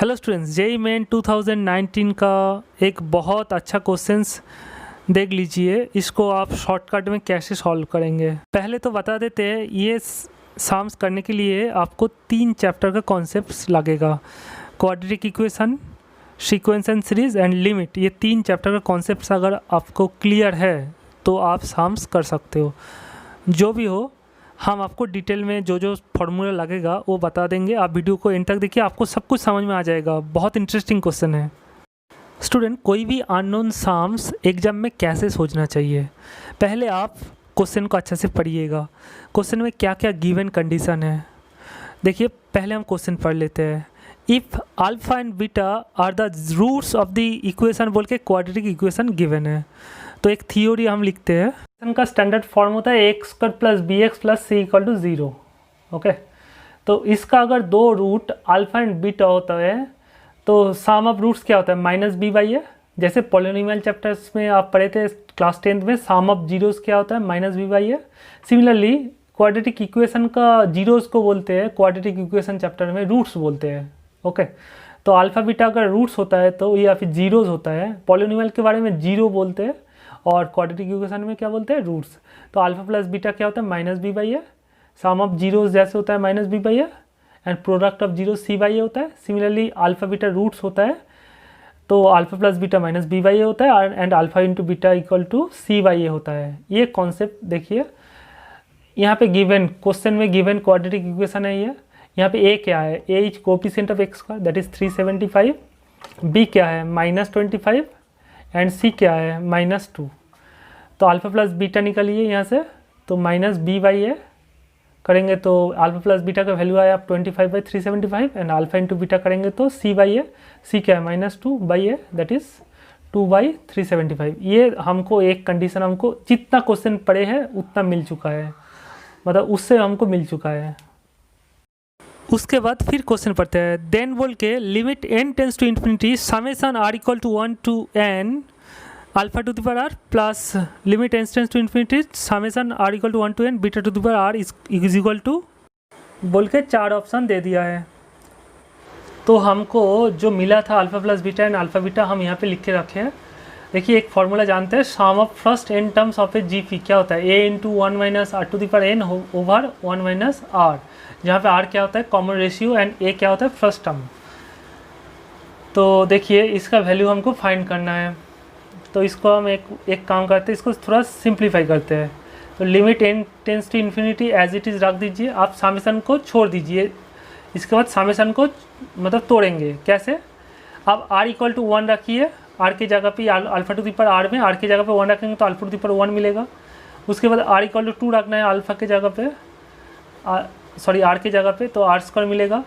Hello students, JEE main 2019 का एक बहुत अच्छा क्वेश्चंस देख लीजिए। इसको आप शॉर्टकट में कैसे सॉल्व करेंगे। पहले तो बता देते हैं, ये सम्स करने के लिए आपको 3 चैप्टर का कॉन्सेप्ट्स लगेगा। Quadratic equation, sequence and series and limit. ये 3 चैप्टर का कॉन्सेप्ट्स अगर आपको क्लियर है तो आप सम्स कर सकते हो। जो भी हो, हम आपको डिटेल में जो फॉर्मूला लगेगा वो बता देंगे। आप वीडियो को एंड तक देखिए, आपको सब कुछ समझ में आ जाएगा। बहुत इंटरेस्टिंग क्वेश्चन है। स्टूडेंट, कोई भी अननोन सम्स एग्जाम में कैसे सोचना चाहिए, पहले आप क्वेश्चन को अच्छे से पढ़िएगा। क्वेश्चन में क्या क्या गिवन कंडीशन है देखिए। पहले हम क्वेश्चन पढ़ लेते हैं। If alpha and beta are the roots of the equation बोल के क्वाड्रेटिक इक्वेशन गिवन है, तो एक थ्योरी हम लिखते हैं। का स्टैंडर्ड फॉर्म होता है x square plus b x plus c equal to 0। Okay, तो इसका अगर 2 रूट अल्फा एंड बीटा होता है तो सम ऑफ रूट्स क्या होता है, माइनस बी बाई ए। जैसे पॉलिनोमियल चैप्टर्स में आप पढ़े थे क्लास 10th में, सम ऑफ जीरोस क्या होता है, minus B by a. Similarly quadratic equation का जीरोस को बोलते हैं, क्वाड्रेटिक इक्वेशन चैप्टर में रूट्स बोलते हैं। ओके, तो अल्फा बीटा अगर रूट्स होता है तो या फिर जीरोस होता है। पॉलिनोमियल के बारे में जीरो बोलते हैं और क्वाड्रेटिक इक्वेशन में क्या बोलते हैं, रूट्स। तो अल्फा प्लस बीटा क्या होता है, minus B by A. Sum of zeros जैसे होता है minus B by A, and product of zero C by A होता है। सिमिलरली अल्फा बीटा रूट्स होता है तो alpha plus beta minus B by A होता है, and alpha into beta equal to C by A होता है। ये कॉन्सेप्ट देखिए यहाँ पे गिवन, क्वेश्चन में गिवन क्वाड्रेटिक इक्वेशन है ये। यहाँ पे ए क्या है, A is coefficient of X square that is 375, B क्या है -25 एंड सी क्या है -2। तो अल्फा प्लस बीटा निकलिए यहाँ से, तो माइनस बी बाई ए करेंगे तो अल्फा प्लस बीटा का वैल्यू आया 25/375, एंड अल्फा इंटू बीटा करेंगे तो सी बाई ए, सी क्या है -2 बाई ए दैट इज़ 2/375। ये हमको एक कंडीशन, हमको जितना क्वेश्चन पढ़े हैं उतना मिल चुका है, मतलब उससे हमको मिल चुका है। उसके बाद फिर क्वेश्चन पढ़ते हैं। देन बोल के limit n tends to infinity summation r equal to 1 to n alpha to the power r plus limit n tends to infinity summation r equal to 1 to n beta to the power r is equal to बोल के 4 option दे दिया है। तो हमको जो मिला था alpha plus beta and alpha beta हम यहाँ पे लिख के रखे हैं। देखिए एक फॉर्मूला जानते हैं, sum of first n terms of a G P क्या होता है, a into 1 minus r to the power n over 1 minus r, जहाँ पे r क्या होता है कॉमन रेशियो एंड a क्या होता है फर्स्ट टर्म। तो देखिए इसका वैल्यू हमको फाइंड करना है, तो इसको हम एक काम करते हैं, इसको थोड़ा सिंप्लीफाई करते हैं। तो limit n tends to infinity as it is रख दीजिए, आप समेशन को छोड़ दीजिए। इसके बाद समेशन को मतलब तोड़ेंगे कैसे, अब r इक्वल टू 1 रखिए, r की जगह पे alpha to the power r में r की जगह पे 1 रखेंगे तो अल्फा टू द पावर 1 मिलेगा। उसके बाद r इक्वल टू 2 रखना है अल्फा की जगह पे, r की जगह पे, तो r स्क्वायर मिलेगा।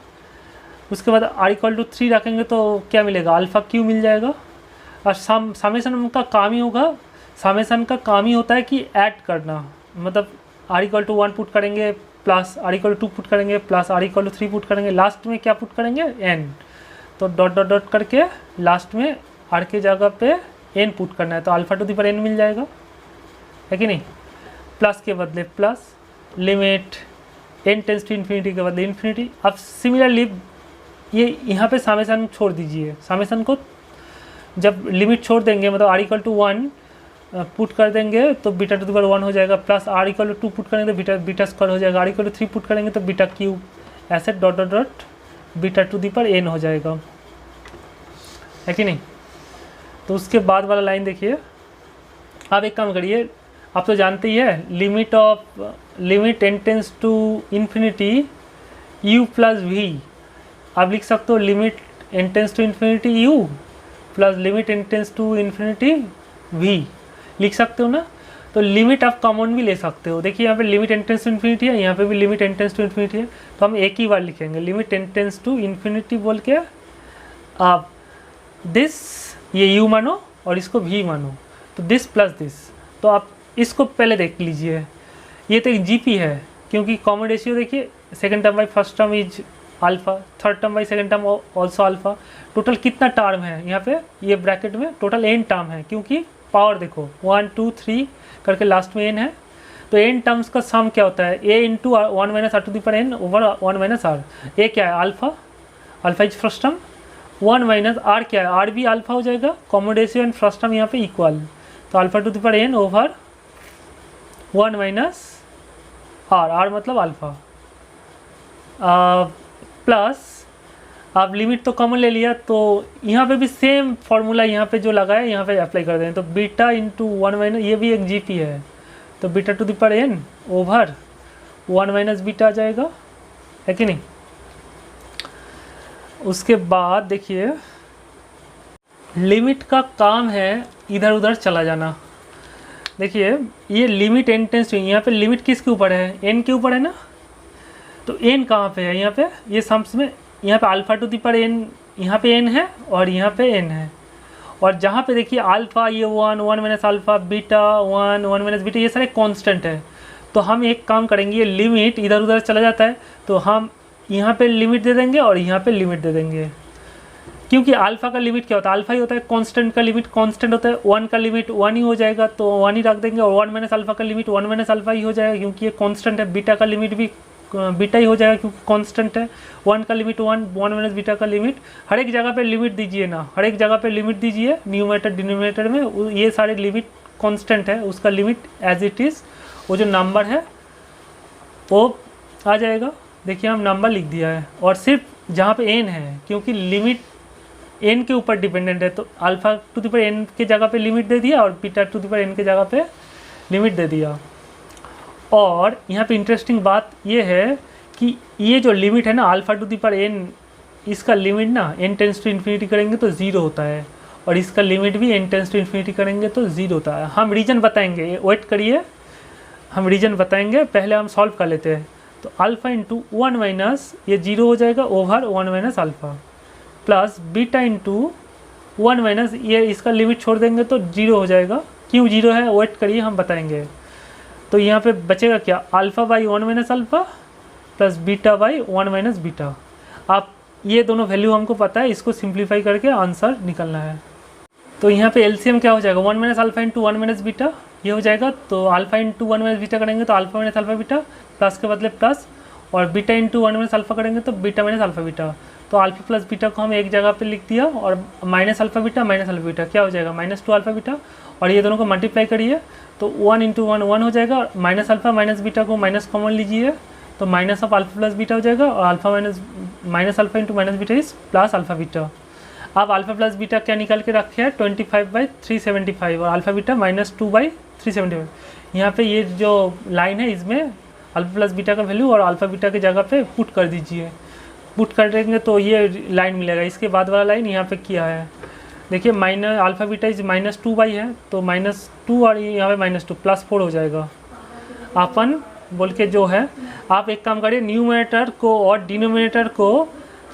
उसके बाद r इक्वल टू 3 रखेंगे तो क्या मिलेगा, अल्फा क्यू मिल जाएगा। और समेशन का काम ही होगा, समेशन का काम ही होता है कि ऐड करना, मतलब r इक्वल टू 1 पुट करेंगे plus r equal to 2 put करेंगे plus r equal to 3 put करेंगे, लास्ट में क्या पुट करेंगे n, तो डॉट डॉट डॉट करके लास्ट में r की जगह पे n पुट करना है, तो alpha to the power n मिल जाएगा, है कि नहीं। प्लस के बदले plus, limit n tends to infinity के बदले इन्फिनिटी। अब सिमिलरली ये यहाँ पे समेशन छोड़ दीजिए, समेशन को जब लिमिट छोड़ देंगे मतलब r इक्वल टू 1 पुट कर देंगे तो बीटा टू द पावर 1 हो जाएगा, plus r equal to 2 put करेंगे तो बीटा स्क्वायर हो जाएगा, r इक्वल टू 3 पुट करेंगे तो बीटा क्यूब, ऐसे dot dot dot beta to the power n हो जाएगा, है कि नहीं। तो उसके बाद वाला लाइन देखिए। आप एक काम करिए, आप तो जानते ही है limit n tends to infinity u plus v, आप लिख सकते हो limit n tends to infinity u plus limit n tends to infinity v लिख सकते हो ना। तो लिमिट आप कॉमन भी ले सकते हो। देखिए यहाँ पे limit n tends to infinity है, यहाँ पे भी limit n tends to infinity है, तो हम एक ही बार लिखेंगे limit n tends to infinity बोल के आप दिस ये u मानो और इसको v मानो, तो दिस प्लस दिस। तो आप इसको पहले देख लीजिए, ये तो एक जीपी है क्योंकि कॉमन रेशियो देखिए, second term by first term is alpha, third term by second term also alpha. Total कितना टर्म है यहाँ पे, ये ब्रैकेट में टोटल n टर्म है, क्योंकि पावर देखो 1 2 3 करके लास्ट में n है, तो n टर्म्स का सम क्या होता है, a into 1 minus r to the power n over 1 minus r। A क्या है alpha, alpha is first term, 1 minus r क्या है, आर भी अल्फा हो जाएगा, कॉमोडेशियो एंड फर्स्ट टर्म यहाँ पे इक्वल, तो alpha to the power n over 1 minus r मतलब अल्फा, प्लस आप लिमिट तो कॉमन ले लिया, तो यहाँ पे भी सेम फार्मूला यहाँ पे जो लगा है यहाँ पे अप्लाई कर दें, तो बीटा इंटू 1 माइनस, ये भी एक जीपी है, तो beta to the power n over 1 minus beta आ जाएगा, है कि नहीं। उसके बाद देखिए लिमिट का काम है इधर उधर चला जाना। देखिए ये लिमिट n टेंस टू, यहाँ पे लिमिट किसके ऊपर है, n के ऊपर है ना, तो n कहाँ पे है, यहाँ पे ये सम्स में, यहाँ पे अल्फा टू दी पर n, यहाँ पे n है और यहाँ पे n है, और जहाँ पे देखिए अल्फा ये 1 minus alpha, beta 1 minus beta, ये सारे कांस्टेंट है। तो हम एक काम करेंगे, ये लिमिट इधर उधर चला जाता है तो हम यहाँ पे लिमिट दे देंगे और यहाँ पे लिमिट दे देंगे, क्योंकि अल्फा का लिमिट क्या होता है, अल्फा ही होता है, कांस्टेंट का लिमिट कांस्टेंट होता है, 1 का लिमिट 1 ही हो जाएगा, तो 1 ही रख देंगे, और 1 माइनस अल्फा का लिमिट 1 माइनस अल्फा ही हो जाएगा क्योंकि ये कांस्टेंट है, बीटा का लिमिट भी बीटा ही हो जाएगा क्योंकि कांस्टेंट है, 1 का लिमिट 1 माइनस बीटा का लिमिट, हर एक जगह पे लिमिट दीजिए ना, हर एक जगह पे लिमिट दीजिए, न्यूमरेटर डिनोमिनेटर में ये सारे लिमिट कांस्टेंट है, उसका लिमिट एज इट इज़, वो जो नंबर है वो आ जाएगा। देखिए हम नंबर लिख दिया है, और सिर्फ जहाँ पे n है, क्योंकि लिमिट n के ऊपर डिपेंडेंट है, तो alpha to the power n के जगह पे लिमिट दे दिया और beta to the power n के जगह पे लिमिट दे दिया। और यहाँ पे इंटरेस्टिंग बात ये है कि ये जो लिमिट है ना alpha to the power n, इसका लिमिट ना n टेंस टू इन्फिनिटी करेंगे तो 0 होता है, और इसका लिमिट भी n टेंस टू इन्फिनिटी करेंगे तो 0 होता है। हम रीजन बताएंगे, वेट करिए, हम रीजन बताएंगे, पहले हम सॉल्व कर लेते हैं। तो अल्फा इंटू 1 माइनस ये 0 हो जाएगा over 1 minus alpha, plus beta into 1 minus ये इसका लिमिट छोड़ देंगे तो 0 हो जाएगा। क्यों 0 है वेट करिए हम बताएंगे। तो यहाँ पे बचेगा क्या, alpha by 1 minus alpha plus beta by 1 minus beta. आप ये दोनों वैल्यू हमको पता है, इसको सिंप्लीफाई करके आंसर निकलना है। तो यहाँ पे एलसीएम क्या हो जाएगा, 1 minus alpha into 1 minus beta ये हो जाएगा। तो अल्फ़ा इंटू 1 माइनस बीटा करेंगे तो alpha minus alpha beta, plus के बदले प्लस, और बीटा इंटू 1 माइनस अल्फ़ा करेंगे तो बीटा माइनस अल्फ़ा बीटा। तो अल्फ़ा प्लस बीटा को हम एक जगह पे लिख दिया, और माइनस अल्फ़ा बीटा क्या हो जाएगा -2 अल्फ़ा बीटा, और ये दोनों को मल्टीप्लाई करिए तो 1 इंटू 1 1 हो जाएगा, माइनस अल्फ़ा माइनस बीटा को माइनस कॉमन लीजिए तो minus of alpha plus beta हो जाएगा, और alpha minus alpha into minus beta is plus alpha beta. अब अल्फ़ा प्लस बीटा क्या निकाल के रखे हैं 25/375, और अल्फ़ा बीटा -2/375। यहाँ पे ये जो लाइन है इसमें अल्फ़ा प्लस बीटा का वैल्यू और अल्फ़ा बीटा की जगह पे पुट कर दीजिए। पुट कर देंगे तो ये लाइन मिलेगा। इसके बाद वाला लाइन यहाँ पे किया है, देखिए माइनस अल्फ़ा बीटा इज -2 है, तो -2 और यहाँ पे -2 +4 हो जाएगा। अपन बोल के जो है, आप एक काम करिए, न्यूमरेटर को और डिनोमिनेटर को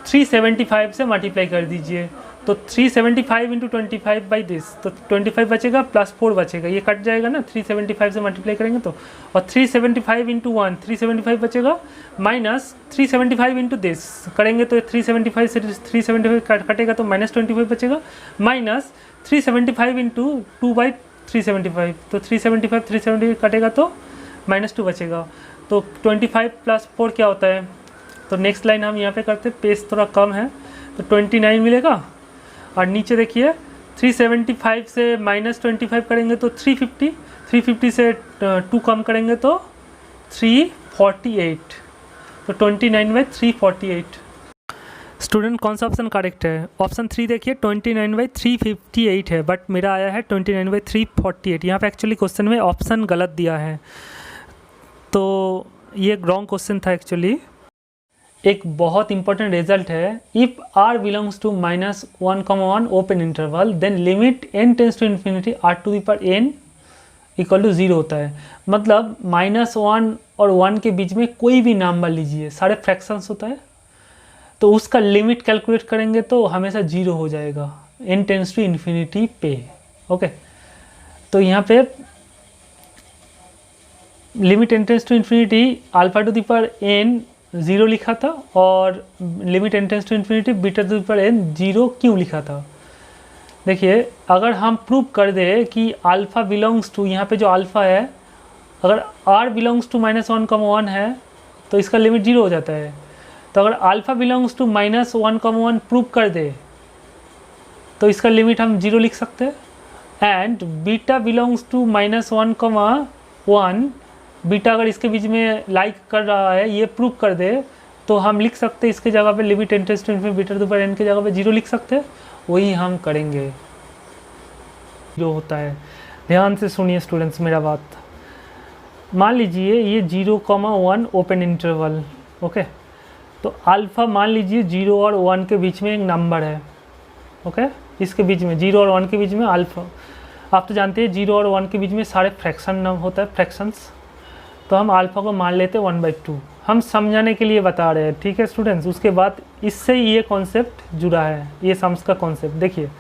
375 से मल्टीप्लाई कर दीजिए। तो 375 इंटू 25 बाई दिस, तो 25 बचेगा +4 बचेगा, ये कट जाएगा ना 375 से मल्टीप्लाई करेंगे तो, और 375 इंटू 1 375 बचेगा, माइनस 375 इंटू दिस करेंगे तो 375 से 375 कटेगा तो -25 बचेगा, माइनस 375 इंटू 2/375, तो 375 कटेगा तो -2 बचेगा। तो 25 + 4 क्या होता है, तो नेक्स्ट लाइन हम यहाँ पे करते हैं, पेज थोड़ा कम है तो 29 मिलेगा। और नीचे देखिए 375 से -25 करेंगे तो 350, 350 से 2 कम करेंगे तो 348, तो 29/348। स्टूडेंट कौन सा ऑप्शन करेक्ट है? ऑप्शन 3 देखिए 29/358 है, बट मेरा आया है 29/348। यहाँ पे एक्चुअली क्वेश्चन में ऑप्शन गलत दिया है, तो ये रॉन्ग क्वेश्चन था एक्चुअली। एक बहुत इंपॉर्टेंट रिजल्ट है, if r belongs to -1, open interval, then limit n tends to infinity r to the power n equal to 0 होता है। मतलब -1 और 1 के बीच में कोई भी नंबर लीजिए, सारे फ्रैक्शंस होता है, तो उसका लिमिट कैलकुलेट करेंगे तो हमेशा 0 हो जाएगा n टेंस टू इन्फिनिटी पे। ओके, तो यहाँ पे limit n tends to infinity alpha to the power n 0 लिखा था, और limit n tends to infinity beta to the power n 0 क्यों लिखा था। देखिए अगर हम प्रूव कर दे कि अल्फ़ा बिलोंग्स टू, यहाँ पे जो अल्फ़ा है, अगर r बिलोंग्स टू -1, है तो इसका लिमिट 0 हो जाता है। तो अगर अल्फ़ा बिलोंग्स टू -1, प्रूव कर दे तो इसका लिमिट हम 0 लिख सकते हैं। And beta belongs to -1, beta अगर इसके बीच में लाइक कर रहा है, ये प्रूव कर दे, तो हम लिख सकते हैं इसके जगह पे limit n tends to infinity beta to the power n की जगह पे 0 लिख सकते हैं। वही हम करेंगे जो होता है। ध्यान से सुनिए स्टूडेंट्स मेरा बात। मान लीजिए ये 0,1 ओपन इंटरवल, ओके। तो अल्फ़ा मान लीजिए 0 और 1 के बीच में एक नंबर है, ओके। इसके बीच में 0 और 1 के बीच में अल्फ़ा, आप तो जानते हैं 0 और 1 के बीच में सारे फ्रैक्शन होता है, फ्रैक्शंस। तो हम अल्फ़ा को मान लेते हैं 1/2। हम समझाने के लिए बता रहे हैं, ठीक है स्टूडेंट्स। उसके बाद इससे ये कॉन्सेप्ट जुड़ा है, ये सम्स का कॉन्सेप्ट। देखिए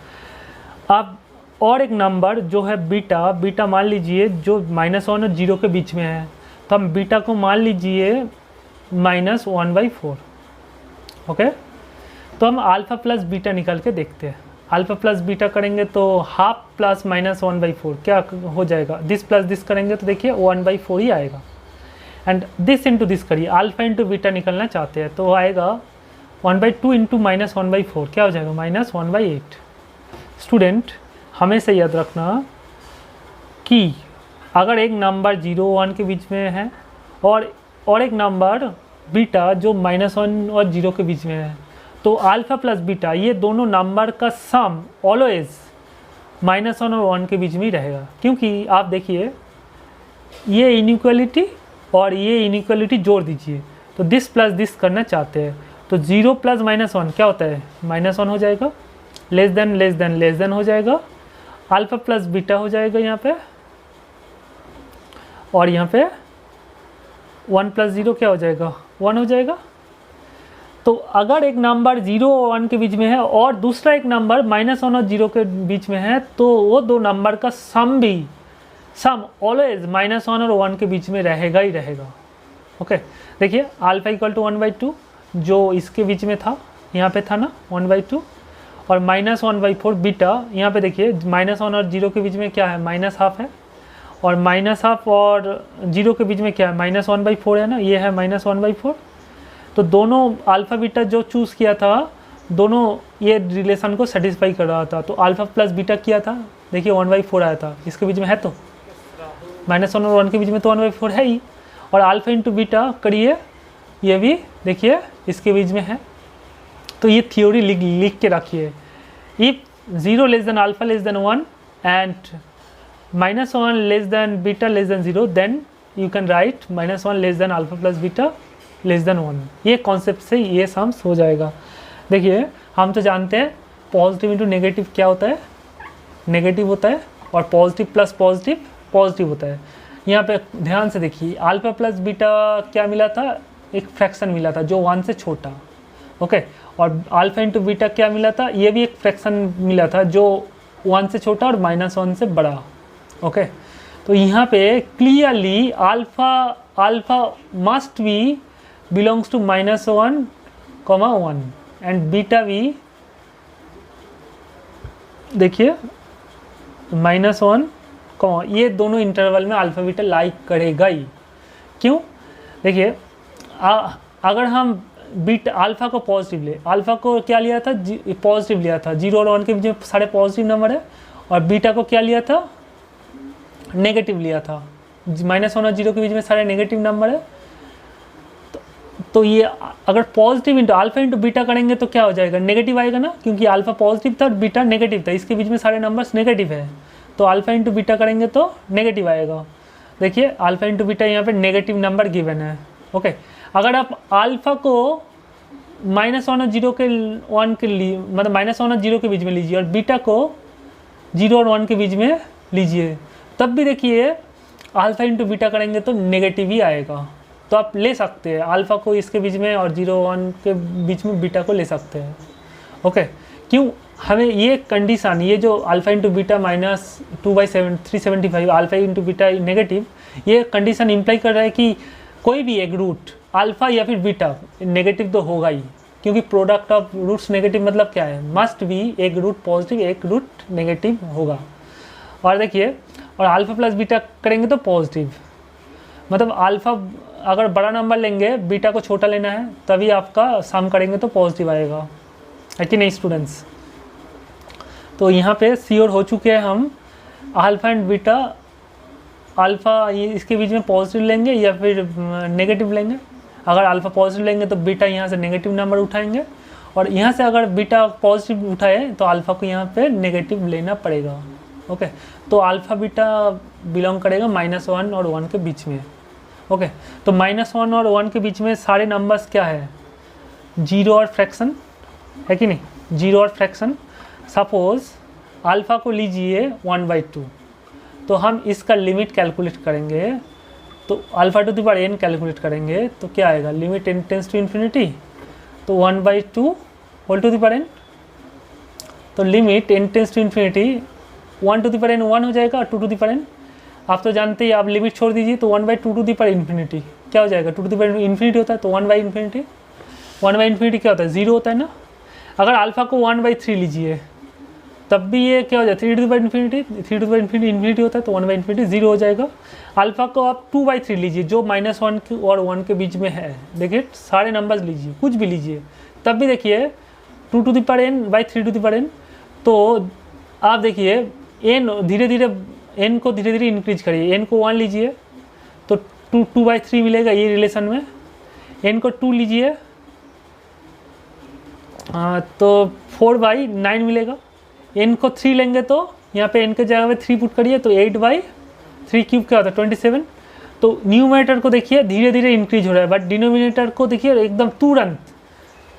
आप और एक नंबर जो है बीटा मान लीजिए जो -1 और 0 के बीच में है, तो हम बीटा को मान लीजिए -1/4, ओके। तो हम अल्फ़ा प्लस बीटा निकाल के देखते हैं। अल्फ़ा प्लस बीटा करेंगे तो हाफ प्लस -1/4 क्या हो जाएगा, दिस प्लस दिस करेंगे तो देखिए 1/4 ही आएगा। एंड दिस इंटू दिस करिए, अल्फ़ा इंटू बीटा निकलना चाहते हैं तो आएगा 1/2 इंटू -1/4 क्या हो जाएगा, -1/8। स्टूडेंट हमेशा याद रखना कि अगर एक नंबर 0 1 के बीच में है और एक नंबर बीटा जो -1 और 0 के बीच में है, तो अल्फ़ा प्लस बीटा ये दोनों नंबर का सम ऑलवेज -1 और 1 के बीच में ही रहेगा। क्योंकि आप देखिए ये इनइक्वालिटी और ये इनइक्वालिटी जोड़ दीजिए, तो दिस प्लस दिस करना चाहते हैं, तो 0 प्लस -1 क्या होता है, -1 हो जाएगा, लेस देन हो जाएगा, अल्फ़ा प्लस बीटा हो जाएगा यहाँ पे, और यहाँ पे 1 प्लस 0 क्या हो जाएगा, 1 हो जाएगा। तो अगर एक नंबर 0 और 1 के बीच में है और दूसरा एक नंबर -1 और 0 के बीच में है, तो वो दो नंबर का सम ऑलवेज -1 और 1 के बीच में रहेगा ही रहेगा, ओके। देखिए अल्फ़ा इक्वल टू 1/2 जो इसके बीच में था, यहाँ पे था ना 1/2, और -1/4 बीटा, यहाँ पे देखिए -1 और 0 के बीच में क्या है, -1/2 है, और -1/2 और 0 के बीच में क्या है, -1/4 है ना, ये है -1/4। तो दोनों अल्फ़ा बीटा जो चूज़ किया था, दोनों ये रिलेशन को सेटिस्फाई कर रहा था। तो अल्फ़ा प्लस बीटा किया था, देखिए 1/4 आया था, इसके बीच में है, तो -1 और 1 के बीच में तो 1/4 है ही, और अल्फ़ा इंटू बीटा करिए, ये भी देखिए इसके बीच में है। तो ये थ्योरी लिख के रखिए, if 0 less than alpha less than 1 and -1 less than beta less than 0, then you can write -1 less than alpha plus beta less than 1। ये कॉन्सेप्ट से ये सम्स हो जाएगा। देखिए हम तो जानते हैं पॉजिटिव इंटू नेगेटिव क्या होता है, नेगेटिव होता है, और पॉजिटिव प्लस पॉजिटिव पॉजिटिव होता है। यहाँ पे ध्यान से देखिए, अल्फ़ा प्लस बीटा क्या मिला था, एक फ्रैक्शन मिला था जो 1 से छोटा, ओके। और अल्फ़ा इंटू बीटा क्या मिला था, ये भी एक फ्रैक्शन मिला था जो 1 से छोटा और -1 से बड़ा, ओके। तो यहाँ पे clearly alpha must be belongs to -1, and beta भी देखिए -1, ये दोनों इंटरवल में अल्फ़ा बीटा लाइक करेगा ही। क्यों, देखिए अगर हम बीटा अल्फ़ा को पॉजिटिव ले, अल्फ़ा को क्या लिया था, पॉजिटिव लिया था, 0 और 1 के बीच में सारे पॉजिटिव नंबर है, और बीटा को क्या लिया था, नेगेटिव लिया था, -1 और 0 के बीच में सारे नेगेटिव नंबर है। तो ये अगर positive into alpha into beta करेंगे तो क्या हो जाएगा, नेगेटिव आएगा ना, क्योंकि अल्फ़ा पॉजिटिव था और बीटा नेगेटिव था, इसके बीच में सारे नंबर्स नेगेटिव है, तो अल्फ़ा इंटू बीटा करेंगे तो नेगेटिव आएगा। देखिए अल्फ़ा इंटू बीटा यहाँ पे नेगेटिव नंबर गिवन है, ओके। अगर आप अल्फ़ा को -1 और 0 के 1 के लिए, मतलब -1 और 0 के बीच में लीजिए, और बीटा को 0 और 1 के बीच में लीजिए, तब भी देखिए अल्फ़ा इंटू बीटा करेंगे तो नेगेटिव ही आएगा। तो आप ले सकते हैं अल्फ़ा को इसके बीच में और 0 1 के बीच में बीटा को ले सकते हैं, ओके। क्यों, हमें ये कंडीशन, ये जो alpha into beta -2/375 alpha into beta negative, ये कंडीशन इम्प्लाई कर रहा है कि कोई भी एक रूट अल्फ़ा या फिर बीटा नेगेटिव तो होगा ही, क्योंकि प्रोडक्ट ऑफ रूट्स नेगेटिव मतलब क्या है, मस्ट भी एक रूट पॉजिटिव एक रूट नेगेटिव होगा। और देखिए, और अल्फ़ा प्लस बीटा करेंगे तो पॉजिटिव, मतलब अल्फ़ा अगर बड़ा नंबर लेंगे, बीटा को छोटा लेना है, तभी आपका सम करेंगे तो पॉजिटिव आएगा, है कि नहीं स्टूडेंट्स। तो यहाँ पे श्योर हो चुके हैं हम अल्फ़ा एंड बीटा। अल्फ़ा इसके बीच में पॉजिटिव लेंगे या फिर नेगेटिव लेंगे। अगर अल्फ़ा पॉजिटिव लेंगे तो बीटा यहाँ से नेगेटिव नंबर उठाएंगे, और यहाँ से अगर बीटा पॉजिटिव उठाए तो अल्फ़ा को यहाँ पे नेगेटिव लेना पड़ेगा। ओके, तो अल्फ़ा बीटा बिलोंग करेगा -1 और 1 के बीच में। ओके, तो -1 और 1 के बीच में सारे नंबर्स क्या है, 0 और फ्रैक्शन है कि नहीं, 0 और फ्रैक्शन। सपोज़ अल्फ़ा को लीजिए 1/2, तो हम इसका लिमिट कैलकुलेट करेंगे, तो alpha to the power n calculate करेंगे तो क्या आएगा, limit n tends to infinity, तो 1/2 whole to the power n, तो limit n tends to infinity 1 to the power n 1 हो जाएगा, 2 टू द पावर n आप तो जानते ही, आप लिमिट छोड़ दीजिए तो 1/2 टू द पावर इन्फिनिटी क्या हो जाएगा, 2 टू द पावर इन्फिनिटी होता है, तो 1/इन्फिनिटी, 1/इन्फिनिटी क्या होता है, 0 होता है ना। अगर अल्फ़ा को 1/3 लीजिए तब भी ये क्या हो जाए, 3 to the power infinity, 3 to the power infinity होता है, तो 1/इन्फिनिटी 0 हो जाएगा। अल्फ़ा को आप 2/3 लीजिए जो -1 और 1 के बीच में है, देखिए सारे नंबर्स लीजिए, कुछ भी लीजिए, तब भी देखिए 2 to the power n/3 to the power n, तो आप देखिए n धीरे धीरे n को धीरे धीरे इंक्रीज करिए, n को 1 लीजिए तो 2/3 मिलेगा ये रिलेशन में, n को 2 लीजिए तो 4/9 मिलेगा, n को 3 लेंगे तो यहाँ पे n के जगह पे 3 पुट करिए तो 8/3 क्यूब क्या होता है 27। तो न्यूमरेटर को देखिए धीरे धीरे इंक्रीज हो रहा है, बट डिनोमिनेटर को देखिए एकदम तुरंत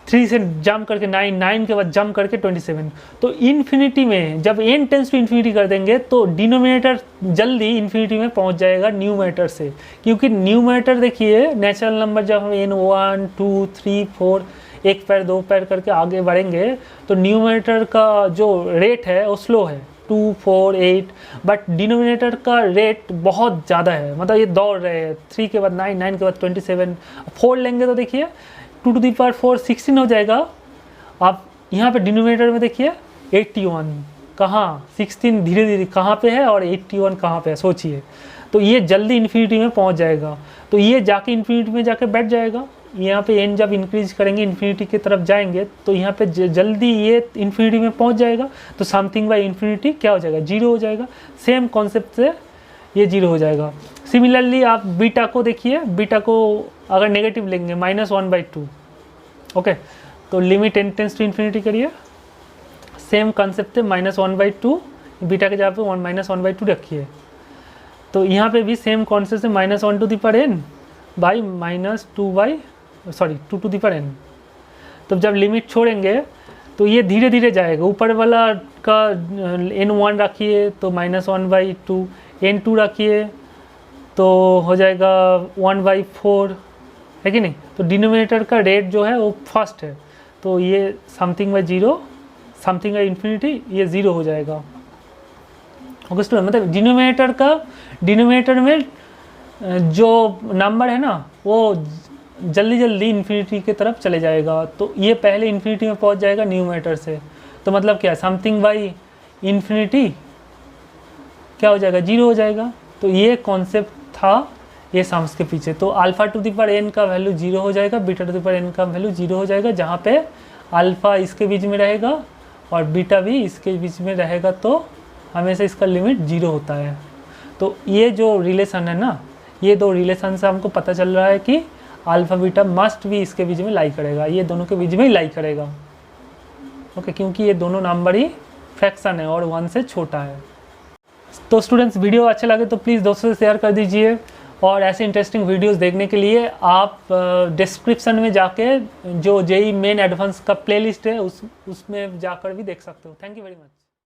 3 से जंप करके 9 के बाद जंप करके 27। तो इन्फिनिटी में जब n टेंस टू इन्फिनिटी कर देंगे तो डिनोमिनेटर जल्दी इन्फिनिटी में पहुंच जाएगा न्यूमरेटर से, क्योंकि न्यूमरेटर देखिए नेचुरल नंबर जब हम n 1 2 3 4 एक पैर 2 पैर करके आगे बढ़ेंगे तो न्यूमरेटर का जो रेट है वो स्लो है 2 4 8, बट डिनोमिनेटर का रेट बहुत ज़्यादा है, मतलब ये दौड़ रहे हैं 3 के बाद 9 9 के बाद 27, 4 लेंगे तो देखिए 2 टू द पावर 4 16 हो जाएगा। आप यहाँ पे डिनोमिनेटर में देखिए 81 कहाँ 16 धीरे धीरे कहाँ पे है और 81 कहाँ पे है, सोचिए। तो ये जल्दी इन्फिनिटी में पहुँच जाएगा, तो ये जाके इन्फिनिटी में जाके बैठ जाएगा। यहाँ पे n जब इंक्रीज करेंगे इन्फिनिटी की तरफ जाएंगे तो यहाँ पे जल्दी ये इन्फिनिटी में पहुँच जाएगा, तो समथिंग बाय इन्फिनिटी क्या हो जाएगा, 0 हो जाएगा। सेम कॉन्सेप्ट से ये 0 हो जाएगा। सिमिलरली आप बीटा को देखिए, बीटा को अगर नेगेटिव लेंगे -1/2, ओके, तो limit n tends to infinity करिए, सेम कॉन्सेप्ट है -1/2, बीटा के जगह पे -1/2 रखिए, तो यहाँ पे भी सेम कॉन्सेप्ट है -1 to the power n by -2 to the power n। तो जब लिमिट छोड़ेंगे तो ये धीरे धीरे जाएगा, ऊपर वाला का n1 रखिए तो -1/2, n2 रखिए तो हो जाएगा 1/4, है कि नहीं। तो डिनोमिनेटर का रेट जो है वो फर्स्ट है, तो ये something bye 0 something by infinity ये 0 हो जाएगा। ओके स्टूडेंट, मतलब डिनोमिनेटर में जो नंबर है ना वो जल्दी जल्दी इन्फिनिटी की तरफ चले जाएगा, तो ये पहले इन्फिनिटी में पहुंच जाएगा न्यूमरेटर से, तो मतलब क्या समथिंग बाय इन्फिनिटी क्या हो जाएगा, 0 हो जाएगा। तो ये कॉन्सेप्ट था ये सम्स के पीछे। तो alpha to the power n का वैल्यू 0 हो जाएगा, beta to the power n का वैल्यू 0 हो जाएगा, जहाँ पे अल्फ़ा इसके बीच में रहेगा और बीटा भी इसके बीच में रहेगा, तो हमेशा इसका लिमिट 0 होता है। तो ये जो रिलेशन है ना, ये दो रिलेशन से हमको पता चल रहा है कि अल्फ़ा बीटा मस्ट भी इसके बीच में लाई करेगा, ये दोनों के बीच में ही लाई करेगा, ओके, क्योंकि ये दोनों नंबर ही फ्रैक्शन है और 1 से छोटा है। तो स्टूडेंट्स, वीडियो अच्छा लगे तो प्लीज़ दोस्तों से शेयर कर दीजिए, और ऐसे इंटरेस्टिंग वीडियोस देखने के लिए आप डिस्क्रिप्शन में जाके जो जेईई मेन एडवांस का प्लेलिस्ट है उसमें जाकर भी देख सकते हो। Thank you very much.